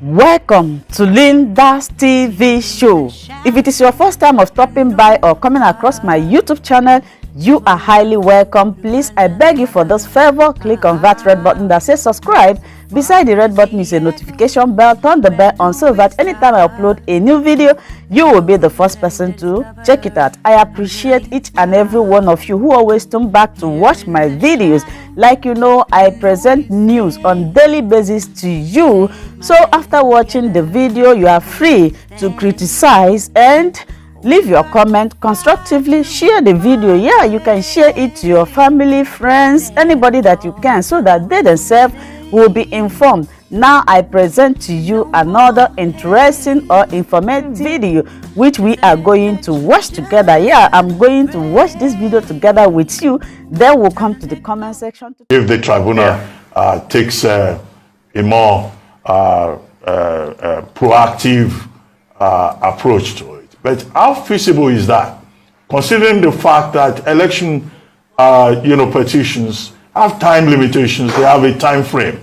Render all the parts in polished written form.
Welcome to Linda's TV show. If it is your first time of stopping by or coming across my YouTube channel, you are highly welcome. Please, I beg you for this favor, click on that red button that says subscribe. Beside the red button is a notification bell. Turn the bell on so that anytime I upload a new video, you will be the first person to check it out. I appreciate each and every one of you who always come back to watch my videos. Like you know, I present news on daily basis to you. So after watching the video, you are free to criticize and leave your comment constructively. Share the video. Yeah, you can share it to your family, friends, anybody that you can, so that they themselves will be informed. Now I present to you another interesting or informative video which we are going to watch together. Yeah, I'm going to watch this video together with you. Then we'll come to the comment section. If the tribunal takes a more proactive approach to it. But how feasible is that? Considering the fact that election petitions have time limitations, they have a time frame.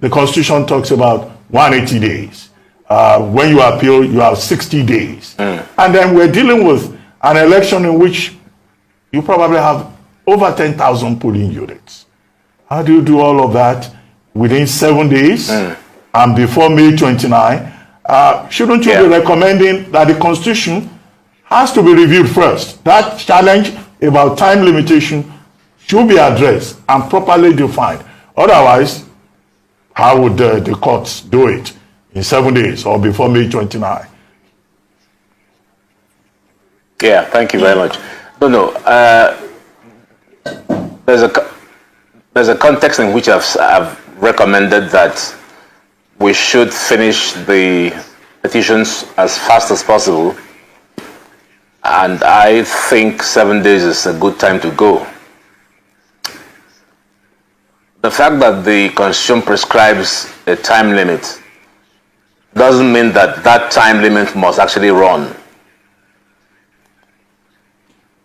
The Constitution talks about 180 days. When you appeal, you have 60 days. And then we're dealing with an election in which you probably have over 10,000 polling units. How do you do all of that within 7 days and before May 29? Shouldn't you be recommending that the Constitution has to be reviewed first? That challenge about time limitation should be addressed and properly defined. Otherwise, how would the courts do it in 7 days or before May 29? Yeah, thank you very much. No. There's a context in which I've recommended that we should finish the petitions as fast as possible, and I think 7 days is a good time to go. The fact that the Constitution prescribes a time limit doesn't mean that that time limit must actually run.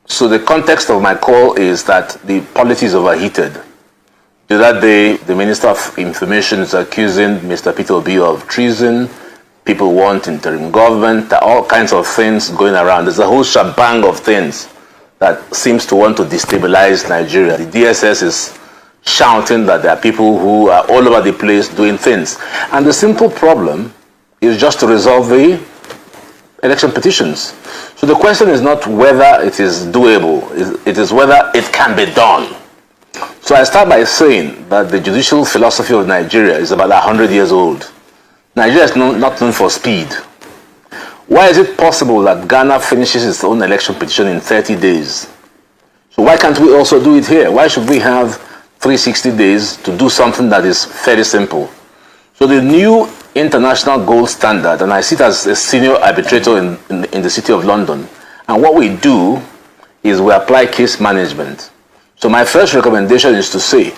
So the context of my call is that the polity is overheated. The other day, the Minister of Information is accusing Mr. Peter Obi of treason. People want interim government, all kinds of things going around. There's a whole shebang of things that seems to want to destabilize Nigeria. The DSS is shouting that there are people who are all over the place doing things. And the simple problem is just to resolve the election petitions. So the question is not whether it is doable, it is whether it can be done. So I start by saying that the judicial philosophy of Nigeria is about 100 years old. Nigeria is not known for speed. Why is it possible that Ghana finishes its own election petition in 30 days? So why can't we also do it here? Why should we have 360 days to do something that is fairly simple? So the new international gold standard, and I sit as a senior arbitrator in the City of London, and what we do is we apply case management. So my first recommendation is to say,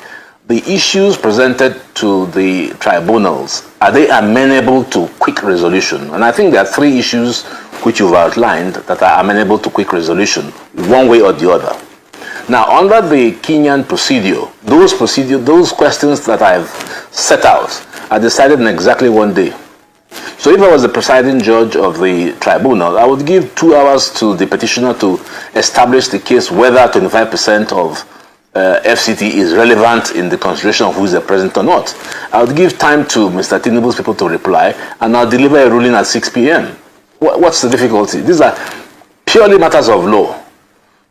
the issues presented to the tribunals, are they amenable to quick resolution? And I think there are 3 issues which you've outlined that are amenable to quick resolution, one way or the other. Now, under the Kenyan procedure, those questions that I've set out are decided in exactly 1 day. So if I was the presiding judge of the tribunal, I would give 2 hours to the petitioner to establish the case whether 25% of FCT is relevant in the consideration of who is the president or not. I would give time to Mr. Tinubu's people to reply, and I'll deliver a ruling at 6 p.m. What's the difficulty? These are purely matters of law.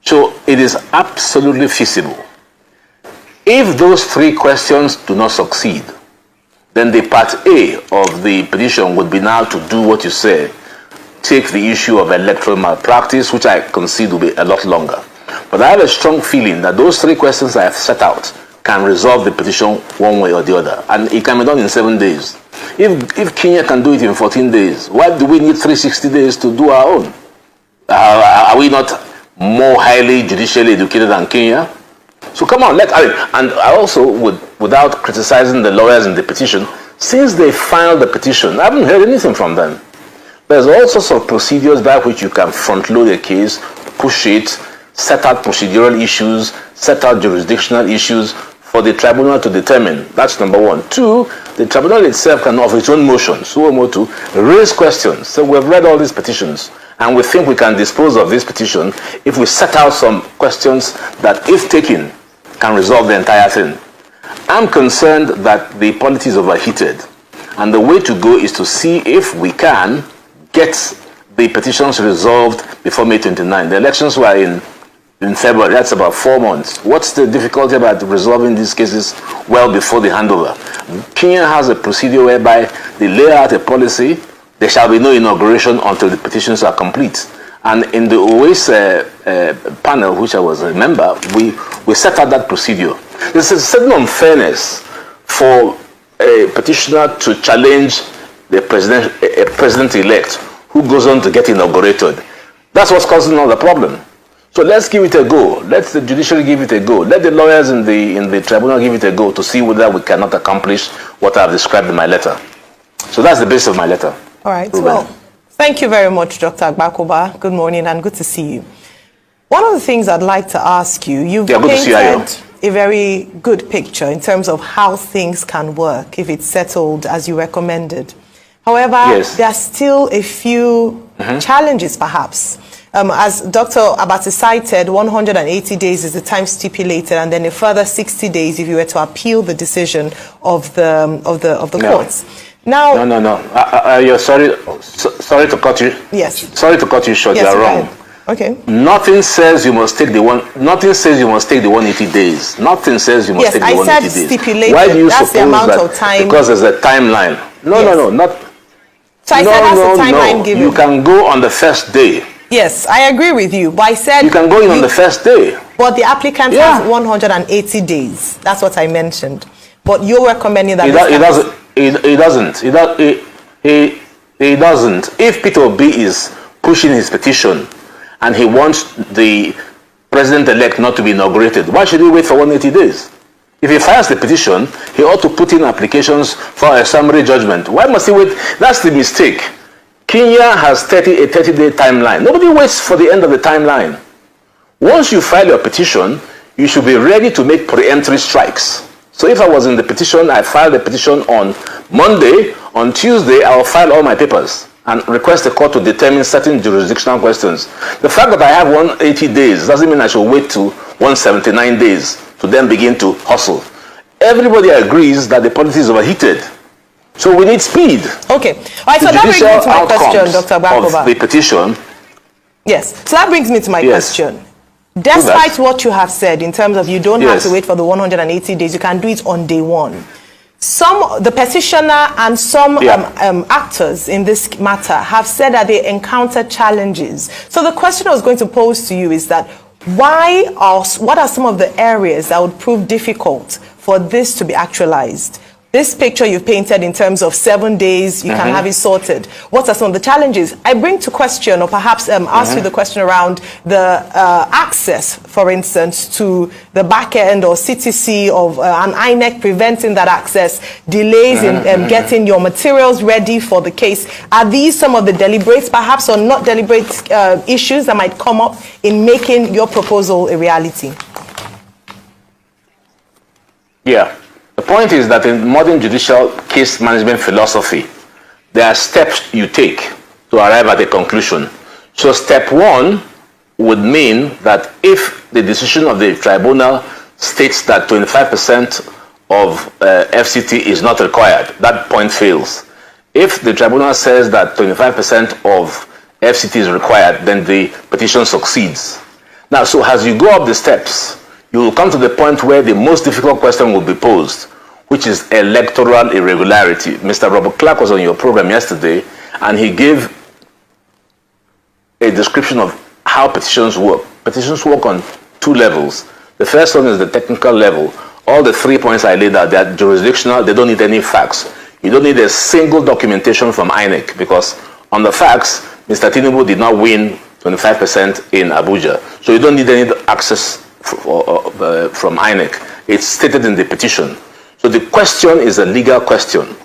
So it is absolutely feasible. If those 3 questions do not succeed, then the part A of the petition would be now to do what you say, take the issue of electoral malpractice, which I concede will be a lot longer. But I have a strong feeling that those 3 questions I have set out can resolve the petition one way or the other, and it can be done in 7 days. If Kenya can do it in 14 days, why do we need 360 days to do our own? Are we not more highly judicially educated than Kenya? So come on, and I also would, without criticizing the lawyers in the petition, since they filed the petition, I haven't heard anything from them. There's all sorts of procedures by which you can front load a case, push it, set out procedural issues, set out jurisdictional issues for the tribunal to determine. That's number 1. 2, the tribunal itself can, of its own motion, suo motu, raise questions. So we've read all these petitions, and we think we can dispose of this petition if we set out some questions that, if taken, can resolve the entire thing. I'm concerned that the politics is overheated, and the way to go is to see if we can get the petitions resolved before May 29. The elections were in February. That's about 4 months. What's the difficulty about resolving these cases well before the handover? Kenya has a procedure whereby they lay out a policy. There shall be no inauguration until the petitions are complete. And in the OAS panel, which I was a member, we set out that procedure. There's a certain unfairness for a petitioner to challenge the president-elect who goes on to get inaugurated. That's what's causing all the problem. So let's give it a go. Let the judiciary give it a go. Let the lawyers in the tribunal give it a go to see whether we cannot accomplish what I've described in my letter. So that's the basis of my letter. All right. Well, thank you very much, Dr. Agbakoba. Good morning and good to see you. One of the things I'd like to ask you, you've painted a very good picture in terms of how things can work if it's settled as you recommended. However, there are still a few challenges, perhaps. As Dr. Abati cited, 180 days is the time stipulated, and then a further 60 days if you were to appeal the decision of the courts. Now, no. You're sorry to cut you. Yes. Sorry to cut you short. Yes, you're wrong. Okay. Nothing says you must take the 180 days. Nothing says you must take the 180 days. Yes, I said stipulated. Why do you that's suppose the amount that? Of time. Because there's a timeline. No, not. So I said that's the timeline given. You can go on the first day. Yes, I agree with you. But I said you can go in on the first day. But the applicant has 180 days. That's what I mentioned. But you're recommending that He doesn't. If Peter Obi is pushing his petition and he wants the president-elect not to be inaugurated, why should he wait for 180 days? If he files the petition, he ought to put in applications for a summary judgment. Why must he wait? That's the mistake. Kenya has a 30-day timeline. Nobody waits for the end of the timeline. Once you file your petition, you should be ready to make preemptory strikes. So if I was in the petition, I filed the petition on Monday. On Tuesday, I will file all my papers and request the court to determine certain jurisdictional questions. The fact that I have 180 days doesn't mean I should wait to 179 days to then begin to hustle. Everybody agrees that the politics is overheated. So we need speed. Okay. All right, so that brings me to my question, Dr. Agbakoba. Of the petition. Yes. So that brings me to my question. Despite what you have said in terms of you don't have to wait for the 180 days, you can do it on day one. The petitioner and some actors in this matter have said that they encounter challenges. So the question I was going to pose to you is that what are some of the areas that would prove difficult for this to be actualized? This picture you've painted in terms of 7 days, you can have it sorted. What are some of the challenges? I bring to question, or perhaps ask you the question around the access, for instance, to the back end or CTC of an INEC preventing that access, delays in getting your materials ready for the case. Are these some of the deliberate, perhaps, or not deliberate issues that might come up in making your proposal a reality? Yeah. The point is that in modern judicial case management philosophy, there are steps you take to arrive at a conclusion. So step one would mean that if the decision of the tribunal states that 25% of FCT is not required, that point fails. If the tribunal says that 25% of FCT is required, then the petition succeeds. Now, so as you go up the steps, you will come to the point where the most difficult question will be posed, which is electoral irregularity. Mr. Robert Clark was on your program yesterday, and he gave a description of how petitions work. Petitions work on two levels. The first one is the technical level. All the 3 points I laid out, they're jurisdictional, they don't need any facts. You don't need a single documentation from INEC, because on the facts, Mr. Tinubu did not win 25% in Abuja. So you don't need any access from INEC. It's stated in the petition. So the question is a legal question.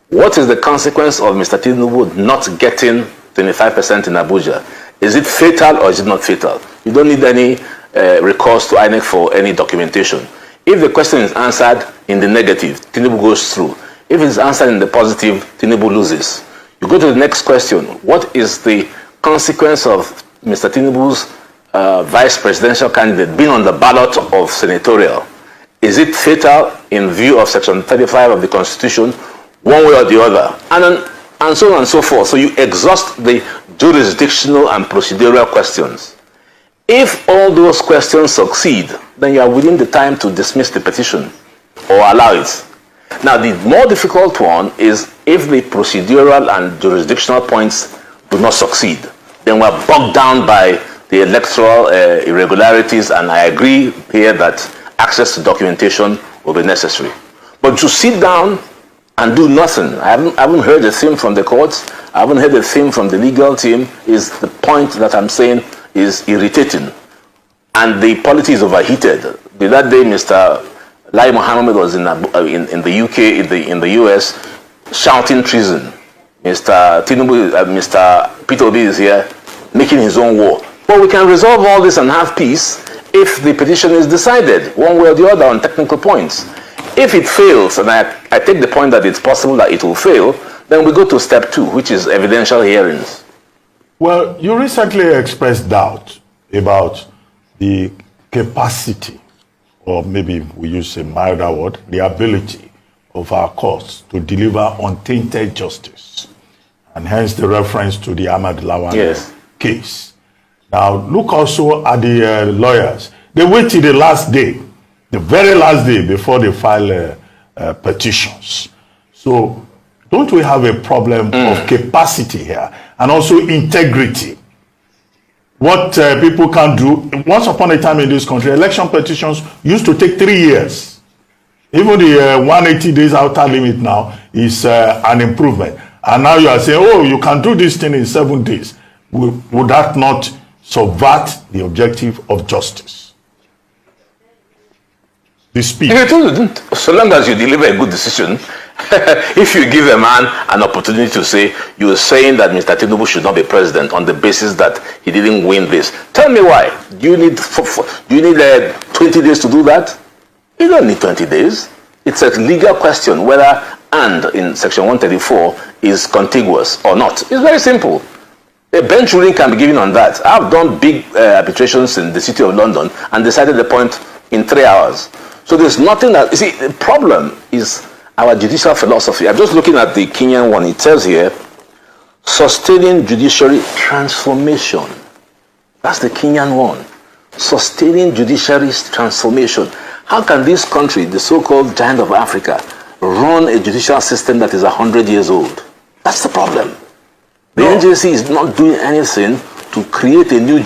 What is the consequence of Mr. Tinubu not getting 25% in Abuja? Is it fatal or is it not fatal? You don't need any recourse to INEC for any documentation. If the question is answered in the negative, Tinubu goes through. If it's answered in the positive, Tinubu loses. You go to the next question. What is the consequence of Mr. Tinubu's vice presidential candidate being on the ballot of senatorial? Is it fatal in view of Section 35 of the Constitution, one way or the other? And so on and so forth. So you exhaust the jurisdictional and procedural questions. If all those questions succeed, then you are within the time to dismiss the petition or allow it. Now, the more difficult one is if the procedural and jurisdictional points do not succeed. Then we're bogged down by the electoral irregularities, and I agree here that access to documentation will be necessary. But to sit down and do nothing, I haven't heard a thing from the courts, I haven't heard a thing from the legal team, is the point that I'm saying is irritating. And the politics overheated. That day, Mr. Lai Mohammed was in the UK, in the US, shouting treason. Mr. Tinubu, Mr. Peter Obi is here, making his own war. But we can resolve all this and have peace if the petition is decided, one way or the other, on technical points. If it fails, and I take the point that it's possible that it will fail, then we go to step 2, which is evidential hearings. Well, you recently expressed doubt about the capacity, or maybe we use a milder word, the ability of our courts to deliver untainted justice, and hence the reference to the Ahmad Lawan case. Now, look also at the lawyers. They wait till the last day, the very last day before they file petitions. So, don't we have a problem of capacity here and also integrity? What people can do, once upon a time in this country, election petitions used to take 3 years. Even the 180 days outer limit now is an improvement. And now you are saying, oh, you can do this thing in 7 days. Would that not subvert the objective of justice? The speed. So long as you deliver a good decision, if you give a man an opportunity to say, you're saying that Mr. Tinubu should not be president on the basis that he didn't win this. Tell me why. Do you need 20 days to do that? You don't need 20 days. It's a legal question whether and in Section 134 is contiguous or not. It's very simple. A bench ruling can be given on that. I've done big arbitrations in the City of London and decided the point in 3 hours. So there's nothing that, you see, the problem is our judicial philosophy. I'm just looking at the Kenyan one. It says here, sustaining judiciary transformation. That's the Kenyan one. Sustaining judiciary transformation. How can this country, the so-called giant of Africa, run a judicial system that is 100 years old? That's the problem. The NJC is not doing anything to create a new...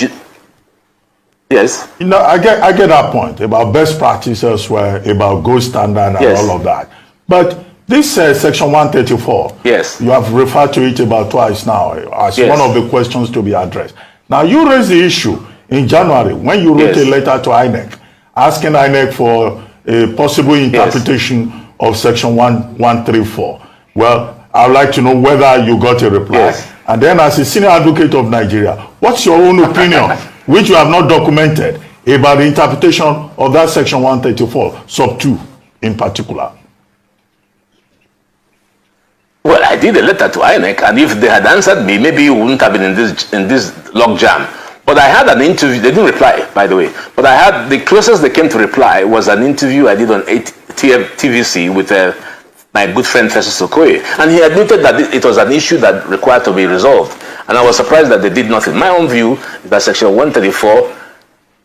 Yes? You know, I get that point about best practice elsewhere, about gold standard and all of that. But this Section 134, you have referred to it about twice now as one of the questions to be addressed. Now, you raised the issue in January when you wrote a letter to INEC, asking INEC for a possible interpretation of Section 134. Well, I would like to know whether you got a reply. And then as a senior advocate of Nigeria, what's your own opinion, which you have not documented, about the interpretation of that Section 134, sub 2 in particular? Well, I did a letter to INEC, and if they had answered me, maybe you wouldn't have been in this log jam. But I had an interview. They didn't reply, by the way. But I had the closest they came to reply was an interview I did on TVC with my good friend Festus Okoye, and he admitted that it was an issue that required to be resolved. And I was surprised that they did nothing. My own view is that Section 134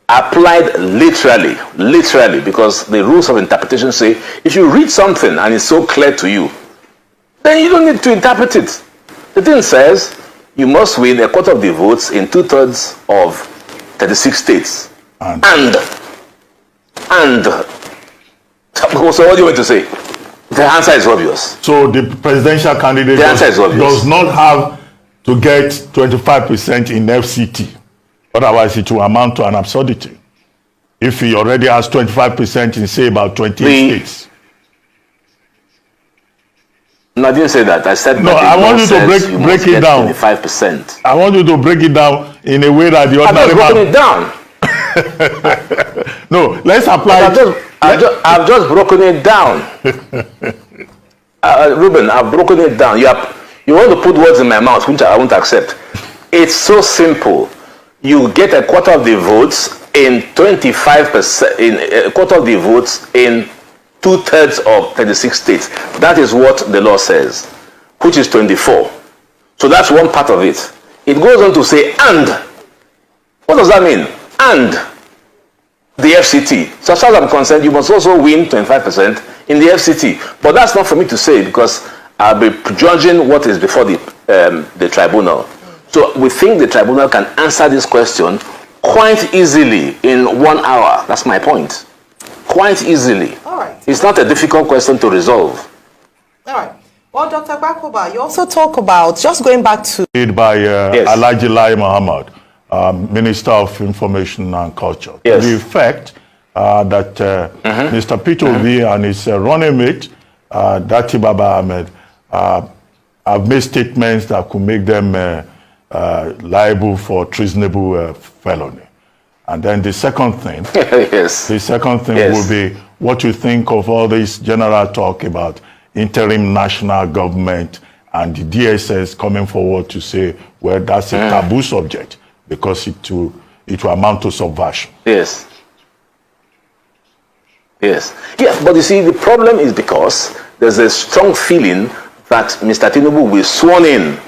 applied literally, because the rules of interpretation say if you read something and it's so clear to you, then you don't need to interpret it. The thing says you must win a quarter of the votes in 2/3 of 36 states. And so what do you want to say? The answer is obvious. So the presidential candidate does not have to get 25% in FCT. Otherwise, it will amount to an absurdity. If he already has 25% in, say, about 28 states. No, I didn't say that. I said no. I want you to break it down. 25%. I want you to break it down in a way that the ordinary man. I've just broken it down. No, let's apply. I've just broken it down. Ruben, I've broken it down. You want to put words in my mouth, which I won't accept. It's so simple. You get a quarter of the votes in 25%, in a quarter of the votes in 2/3 of 36 states. That is what the law says, which is 24. So that's one part of it. It goes on to say, and. What does that mean? And the FCT. So as far as I'm concerned, you must also win 25% in the FCT. But that's not for me to say, because I'll be judging what is before the tribunal. So we think the tribunal can answer this question quite easily in 1 hour. That's my point. Quite easily. All right. It's not a difficult question to resolve. All right. Well, Dr. Bakoba, you also talk about, just going back to... By Alhaji Lai Mohammed, Minister of Information and Culture. Yes. The effect that Mr. Peter Obi and his running mate, Dati Baba Ahmed, have made statements that could make them liable for treasonable felony. And then the second thing, yes. The second thing will be what you think of all this general talk about interim national government and the DSS coming forward to say, well, that's a taboo subject because it will amount to subversion. Yes. Yes. Yeah, but you see, the problem is because there's a strong feeling that Mr. Tinubu will be sworn in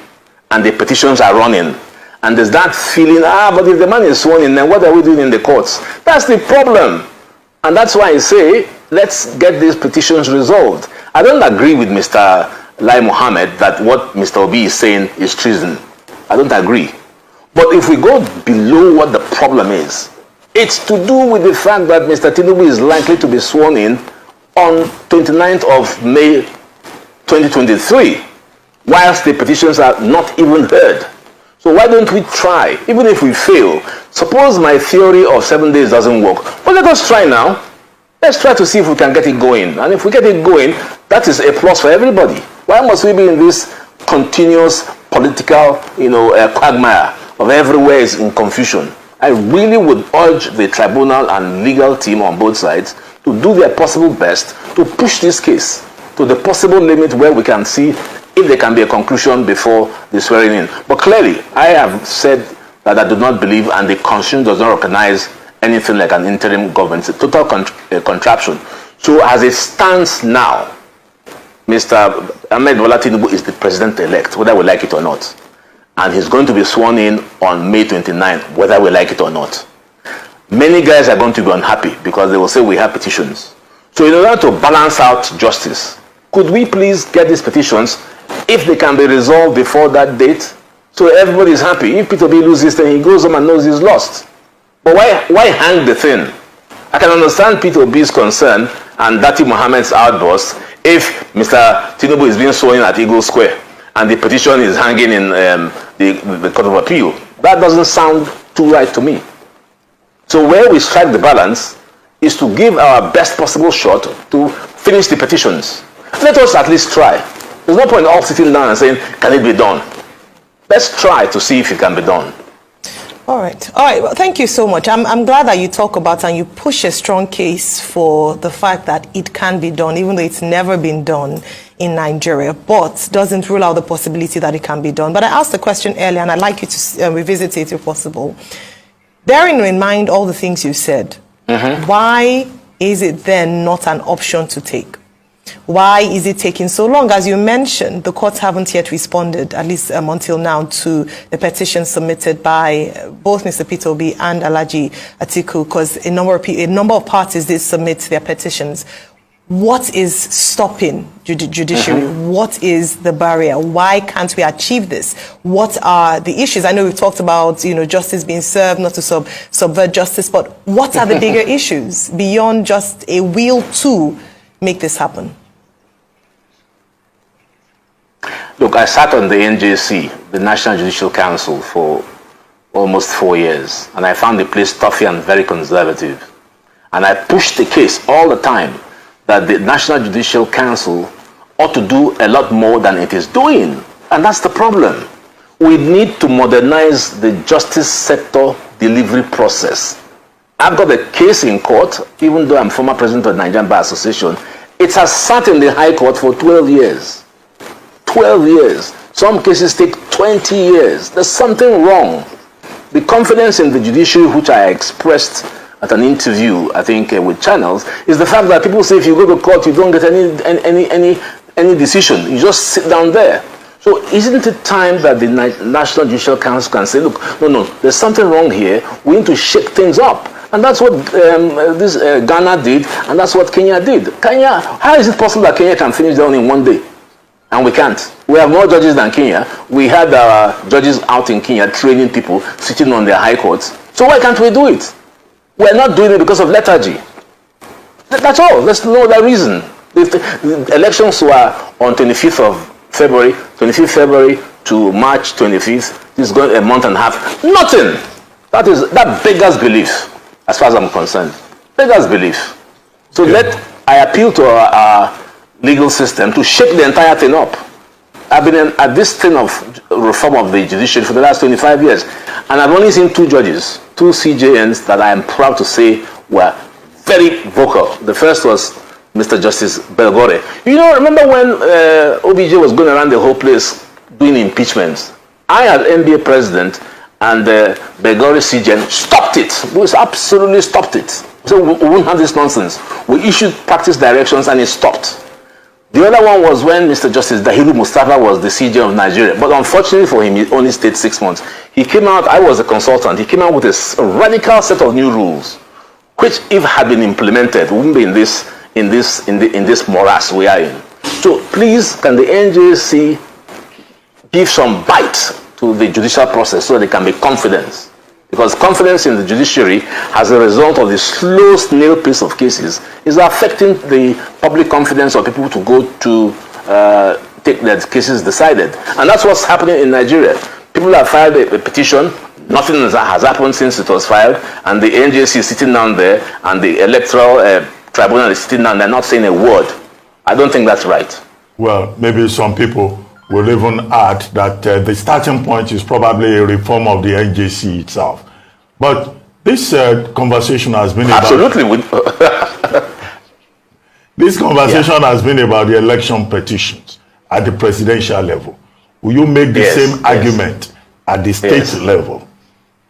and the petitions are running. And there's that feeling, but if the man is sworn in, then what are we doing in the courts? That's the problem. And that's why I say, let's get these petitions resolved. I don't agree with Mr. Lai Mohammed that what Mr. Obi is saying is treason. I don't agree. But if we go below what the problem is, it's to do with the fact that Mr. Tinubu is likely to be sworn in on 29th of May 2023, whilst the petitions are not even heard. So why don't we try, even if we fail? Suppose my theory of 7 days doesn't work. Well, let us try now. Let's try to see if we can get it going. And if we get it going, that is a plus for everybody. Why must we be in this continuous political, quagmire of everywhere is in confusion? I really would urge the tribunal and legal team on both sides to do their possible best to push this case to the possible limit where we can see if there can be a conclusion before the swearing in. But clearly, I have said that I do not believe, and the Constitution does not recognize anything like an interim government. It's a total contraption. So as it stands now, Mr. Ahmed Bola Tinubu is the president-elect, whether we like it or not. And he's going to be sworn in on May 29th, whether we like it or not. Many guys are going to be unhappy because they will say we have petitions. So in order to balance out justice, could we please get these petitions, if they can be resolved before that date, so everybody is happy? If Peter B loses, then he goes home and knows he's lost. But why hang the thing? I can understand Peter B's concern and Dati Mohammed's outburst if Mr. Tinubu is being sworn in at Eagle Square and the petition is hanging in the Court of Appeal. That doesn't sound too right to me. So where we strike the balance is to give our best possible shot to finish the petitions. Let us at least try. There's no point all sitting down and saying, can it be done? Let's try to see if it can be done. All right. Well, thank you so much. I'm glad that you talk about and you push a strong case for the fact that it can be done, even though it's never been done in Nigeria, but doesn't rule out the possibility that it can be done. But I asked the question earlier, and I'd like you to revisit it if possible. Bearing in mind all the things you said, why is it then not an option to take? Why is it taking so long? As you mentioned, the courts haven't yet responded, at least until now, to the petition submitted by both Mr. Peter Obi and Alhaji Atiku, because a number of parties did submit their petitions. What is stopping judiciary? What is the barrier? Why can't we achieve this? What are the issues? I know we've talked about, justice being served, not to subvert justice, but what are the bigger issues beyond just a will to make this happen? Look, I sat on the NJC, the National Judicial Council, for almost 4 years, and I found the place tough and very conservative. And I pushed the case all the time that the National Judicial Council ought to do a lot more than it is doing. And that's the problem. We need to modernize the justice sector delivery process. I've got a case in court, even though I'm former president of the Nigerian Bar Association. It has sat in the High Court for 12 years. 12 years. Some cases take 20 years. There's something wrong. The confidence in the judiciary, which I expressed at an interview, I think, with Channels, is the fact that people say if you go to court, you don't get any decision. You just sit down there. So isn't it time that the National Judicial Council can say, look, no, there's something wrong here. We need to shake things up. And that's what Ghana did, and that's what Kenya did. Kenya, how is it possible that Kenya can finish down in one day? And we can't. We have more judges than Kenya. We had judges out in Kenya training people, sitting on their high courts. So why can't we do it? We're not doing it because of lethargy. That's all. There's no other reason. The elections were on 25th of February, 25th February to March 25th. This is going a month and a half. Nothing. That beggars belief, as far as I'm concerned. Beggars belief. So I appeal to our legal system to shake the entire thing up. I've been at this thing of reform of the judiciary for the last 25 years, and I've only seen two judges, two CJNs that I am proud to say were very vocal. The first was Mr. Justice Belgore. You know, remember when OBJ was going around the whole place doing impeachments? I, as NBA president, and Belgore CJN stopped it. We absolutely stopped it. So we won't have this nonsense. We issued practice directions and it stopped. The other one was when Mr. Justice Dahiru Mustafa was the CJ of Nigeria. But unfortunately for him, he only stayed 6 months. He came out, I was a consultant, he came out with a radical set of new rules, which if had been implemented, wouldn't be in this morass we are in. So please, can the NJC give some bite to the judicial process so that there can be confidence? Because confidence in the judiciary, as a result of the slow snail pace of cases, is affecting the public confidence of people to go to take their cases decided. And that's what's happening in Nigeria. People have filed a petition, nothing has happened since it was filed, and the NJC is sitting down there, and the electoral tribunal is sitting down there not saying a word. I don't think that's right. Well, maybe some people will even add that the starting point is probably a reform of the NJC itself. But this conversation has been absolutely this conversation has been about the election petitions at the presidential level. Will you make the same argument at the state level?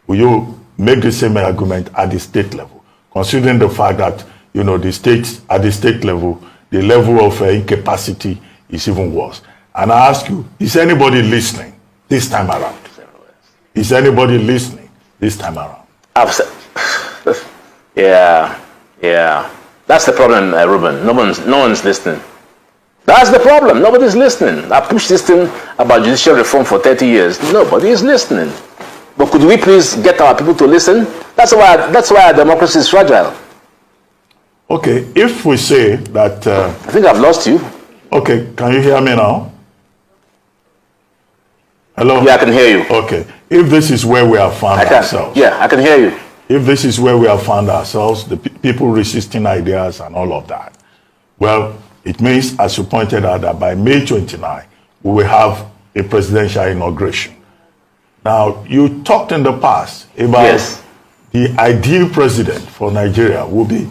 Will you make the same argument at the state level, considering the fact that, you know, the states at the state level, the level of incapacity is even worse? And I ask you, is anybody listening this time around? Is anybody listening this time around? Yeah. That's the problem, Ruben. No one's listening. That's the problem. Nobody's listening. I pushed this thing about judicial reform for 30 years. Nobody is listening. But could we please get our people to listen? That's why our democracy is fragile. Okay, if we say that... I think I've lost you. Okay, can you hear me now? Hello? Yeah, I can hear you. Okay. If this is where we have found ourselves. Yeah, I can hear you. If this is where we have found ourselves, the people resisting ideas and all of that, well, it means, as you pointed out, that by May 29, we will have a presidential inauguration. Now, you talked in the past about the ideal president for Nigeria will be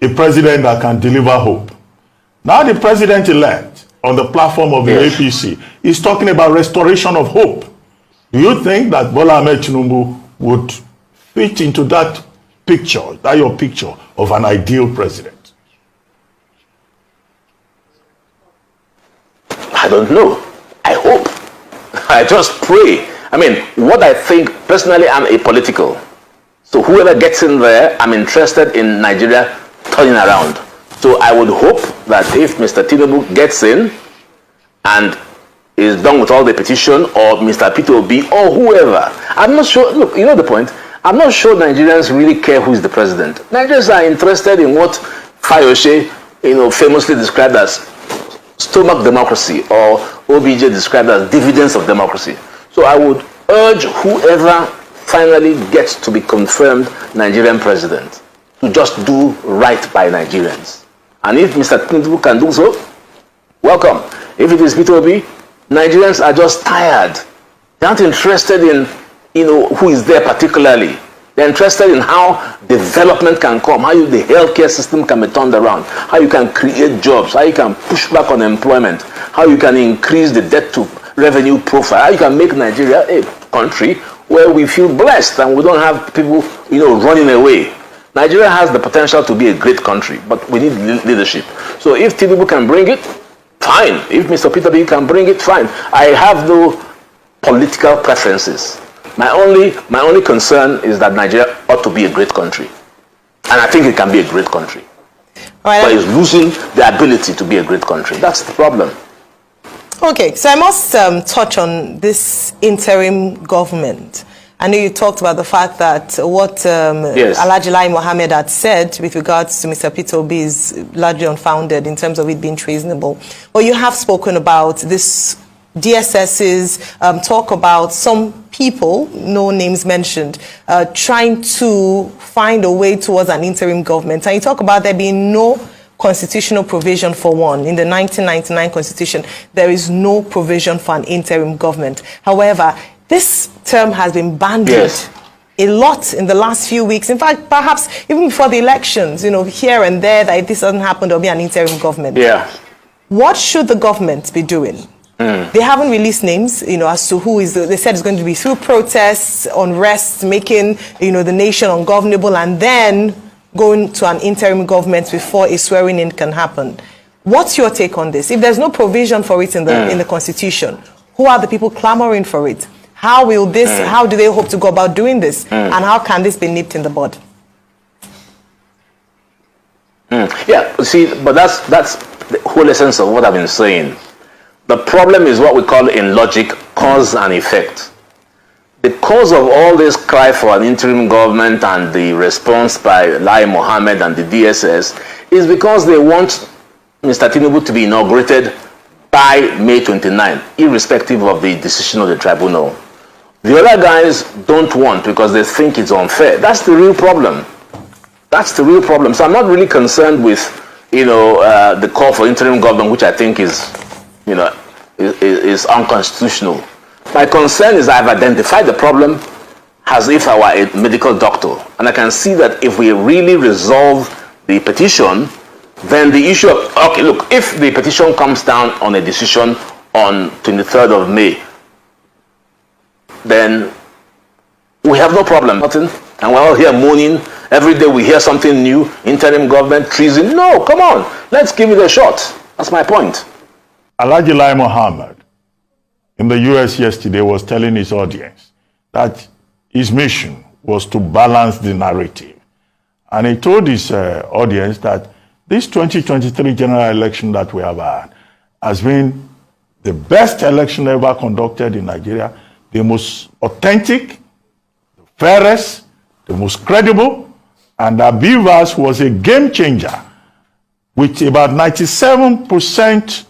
a president that can deliver hope. Now the president-elect on the platform of the APC is talking about restoration of hope. Do you think that Bola Ahmed Tinubu would fit into that picture, your picture of an ideal president? I don't know. I hope. I just pray. I mean, what I think, personally, I'm apolitical. So whoever gets in there, I'm interested in Nigeria turning around. So I would hope that if Mr. Tinubu gets in and is done with all the petition, or Mr. Peter Obi, or whoever, I'm not sure, look, you know the point, I'm not sure Nigerians really care who is the president. Nigerians are interested in what Fayose, famously described as stomach democracy, or OBJ described as dividends of democracy. So I would urge whoever finally gets to be confirmed Nigerian president to just do right by Nigerians. And if Mr. Tinubu can do so, welcome. If it is Peter Obi, Nigerians are just tired. They aren't interested in, who is there particularly. They're interested in how development can come, how the healthcare system can be turned around, how you can create jobs, how you can push back on employment, how you can increase the debt to revenue profile, how you can make Nigeria a country where we feel blessed and we don't have people, running away. Nigeria has the potential to be a great country, but we need leadership. So if Tinubu can bring it, fine. If Mr. Peter B can bring it, fine. I have no political preferences. My only concern is that Nigeria ought to be a great country. And I think it can be a great country. Right. But it's losing the ability to be a great country. That's the problem. Okay, so I must touch on this interim government. I know you talked about the fact that what Alhaji Lai Mohammed had said with regards to Mr. Peter Obi is largely unfounded in terms of it being treasonable. But you have spoken about this DSS's talk about some people, no names mentioned, trying to find a way towards an interim government. And you talk about there being no constitutional provision for one. In the 1999 Constitution, there is no provision for an interim government. However, this term has been bandied a lot in the last few weeks. In fact, perhaps even before the elections, here and there, that if this doesn't happen, there'll be an interim government. Yeah. What should the government be doing? They haven't released names, as to who is. They said it's going to be through protests, unrest, making, the nation ungovernable, and then going to an interim government before a swearing-in can happen. What's your take on this? If there's no provision for it in the Constitution, who are the people clamoring for it? How will this? How do they hope to go about doing this? And how can this be nipped in the bud? Yeah, see, but that's the whole essence of what I've been saying. The problem is what we call in logic cause and effect. The cause of all this cry for an interim government and the response by Lai Mohammed and the DSS is because they want Mr. Tinubu to be inaugurated by May 29, irrespective of the decision of the tribunal. The other guys don't want because they think it's unfair. That's the real problem. That's the real problem. So I'm not really concerned with, the call for interim government, which I think is unconstitutional. My concern is I've identified the problem as if I were a medical doctor. And I can see that if we really resolve the petition, then the issue of, okay, look, if the petition comes down on a decision on 23rd of May, then we have no problem. And we're all here moaning. Every day we hear something new, interim government, treason. No, come on, let's give it a shot. That's my point. Alhaji Lai Mohammed in the US yesterday was telling his audience that his mission was to balance the narrative. And he told his audience that this 2023 general election that we have had has been the best election ever conducted in Nigeria, the most authentic, the fairest, the most credible, and that Bivas was a game changer with about 97%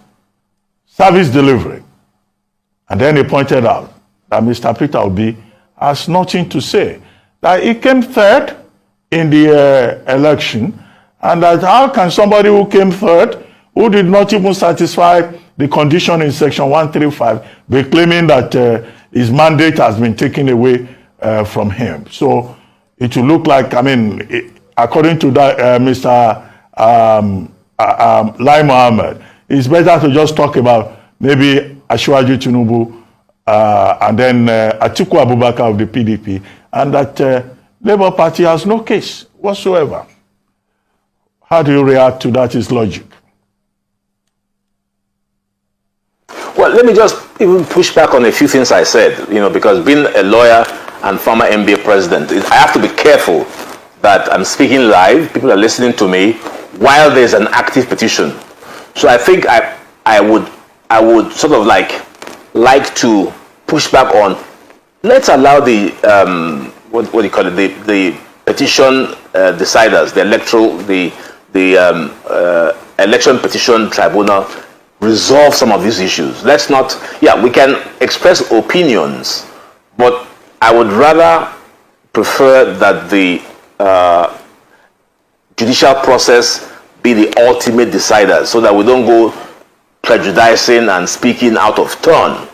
service delivery. And then he pointed out that Mr. Peter Obi has nothing to say, that he came third in the election, and that how can somebody who came third, who did not even satisfy the condition in section 135, be claiming that his mandate has been taken away from him. So it will look like, according to that, Mr. Lai Mohammed, it's better to just talk about maybe Asiwaju Tinubu and then Atiku Abubakar of the PDP, and that Labour Party has no case whatsoever. How do you react to that? Is logic? Well, let me just even push back on a few things I said, because being a lawyer and former NBA president, I have to be careful that I'm speaking live, people are listening to me while there's an active petition. So I think I would sort of like to push back on, let's allow the what do you call it, the petition deciders, the election petition tribunal resolve some of these issues. Let's not, we can express opinions, but I would rather prefer that the judicial process be the ultimate decider, so that we don't go prejudicing and speaking out of turn.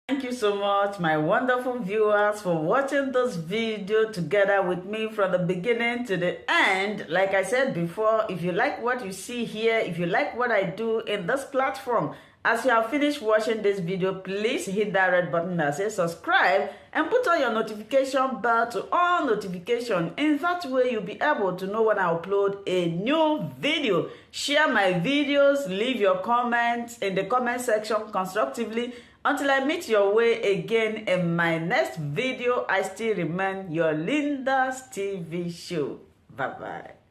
Thank you so so much, my wonderful viewers, for watching this video together with me from the beginning to the end. Like I said before, if you like what you see here, if you like what I do in this platform, as you have finished watching this video, please hit that red button that says subscribe and put on your notification bell to all notification. In that way, you'll be able to know when I upload a new video. Share my videos, leave your comments in the comment section constructively. Until I meet your way again in my next video, I still remain your Linda's TV show. Bye-bye.